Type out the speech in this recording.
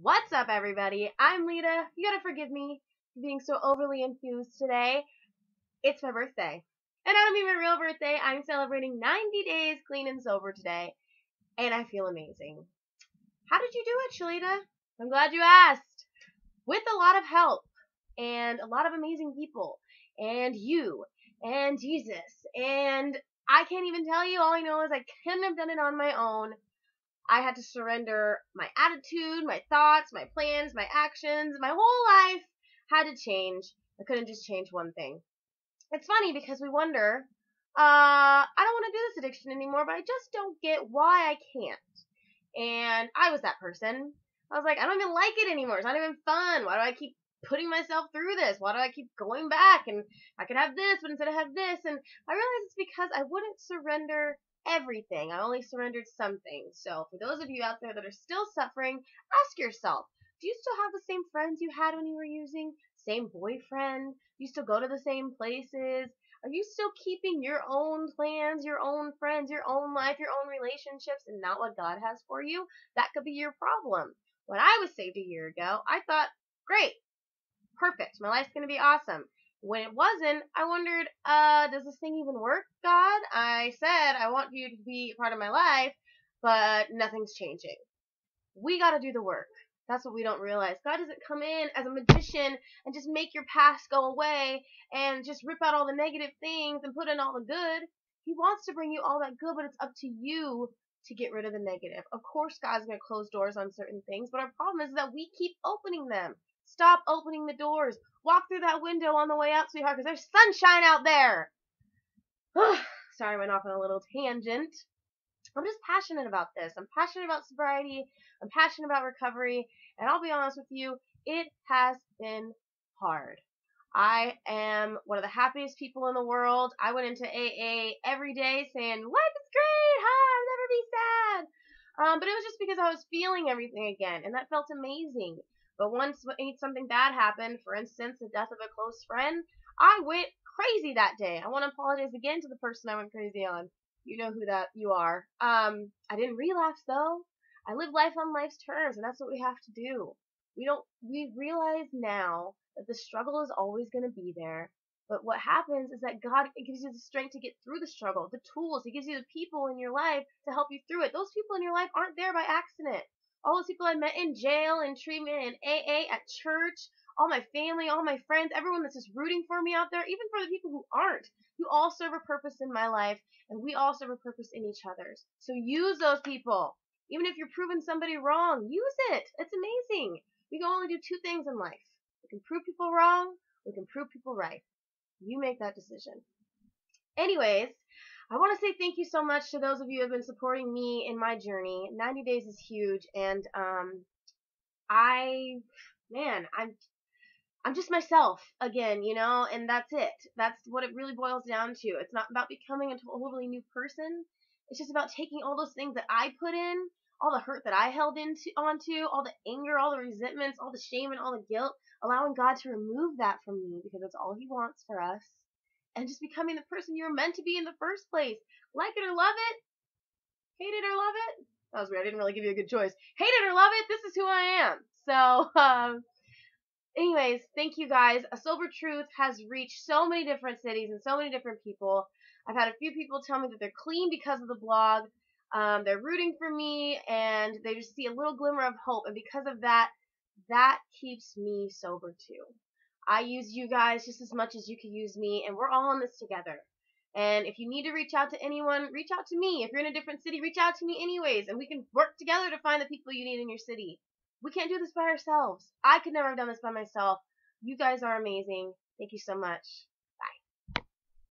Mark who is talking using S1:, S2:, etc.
S1: What's up, everybody? I'm Lita. You gotta forgive me for being so overly enthused today. It's my birthday. And I don't mean my real birthday. I'm celebrating 90 days clean and sober today, and I feel amazing. How did you do it, Shalita? I'm glad you asked. With a lot of help, and a lot of amazing people, and you, and Jesus, and I can't even tell you. All I know is I couldn't have done it on my own. I had to surrender my attitude, my thoughts, my plans, my actions. My whole life had to change. I couldn't just change one thing. It's funny because we wonder, I don't want to do this addiction anymore, but I just don't get why I can't. And I was that person. I was like, I don't even like it anymore. It's not even fun. Why do I keep putting myself through this? Why do I keep going back? And I could have this, but instead I have this. And I realized it's because I wouldn't surrender everything. I only surrendered some things. So for those of you out there that are still suffering, ask yourself, do you still have the same friends you had when you were using? Same boyfriend? Do you still go to the same places? Are you still keeping your own plans, your own friends, your own life, your own relationships, and not what God has for you? That could be your problem. When I was saved a year ago, I thought, great, perfect, my life's going to be awesome. When it wasn't, I wondered, does this thing even work, God? I said, I want you to be a part of my life, but nothing's changing. We got to do the work. That's what we don't realize. God doesn't come in as a magician and just make your past go away and just rip out all the negative things and put in all the good. He wants to bring you all that good, but it's up to you to get rid of the negative. Of course, God's going to close doors on certain things, but our problem is that we keep opening them. Stop opening the doors. Walk through that window on the way out, sweetheart, because there's sunshine out there. Sorry, I went off on a little tangent. I'm just passionate about this. I'm passionate about sobriety. I'm passionate about recovery. And I'll be honest with you, it has been hard. I am one of the happiest people in the world. I went into AA every day saying, life is great. I'll never be sad. But it was just because I was feeling everything again. And that felt amazing. But once something bad happened, for instance, the death of a close friend, I went crazy that day. I want to apologize again to the person I went crazy on. You know who that you are. I didn't relapse though. I live life on life's terms, and that's what we have to do. We realize now that the struggle is always going to be there. But what happens is that God gives you the strength to get through the struggle, the tools. He gives you the people in your life to help you through it. Those people in your life aren't there by accident. All those people I met in jail, in treatment, in AA, at church, all my family, all my friends, everyone that's just rooting for me out there, even for the people who aren't, you all serve a purpose in my life, and we all serve a purpose in each other's. So use those people. Even if you're proving somebody wrong, use it. It's amazing. We can only do two things in life. We can prove people wrong, we can prove people right. You make that decision. Anyways, I want to say thank you so much to those of you who have been supporting me in my journey. 90 days is huge, and I'm just myself again, and that's it. That's what it really boils down to. It's not about becoming a totally new person. It's just about taking all those things that I put in, all the hurt that I held onto, all the anger, all the resentments, all the shame and all the guilt, allowing God to remove that from me because that's all He wants for us, and just becoming the person you were meant to be in the first place. Like it or love it, hate it or love it. That was weird. I didn't really give you a good choice. Hate it or love it, this is who I am. So, anyways, thank you guys. A Sober Truth has reached so many different cities and so many different people. I've had a few people tell me that they're clean because of the blog. They're rooting for me, and they just see a little glimmer of hope. And because of that, that keeps me sober too. I use you guys just as much as you can use me, and we're all in this together. And if you need to reach out to anyone, reach out to me. If you're in a different city, reach out to me anyways, and we can work together to find the people you need in your city. We can't do this by ourselves. I could never have done this by myself. You guys are amazing. Thank you so much.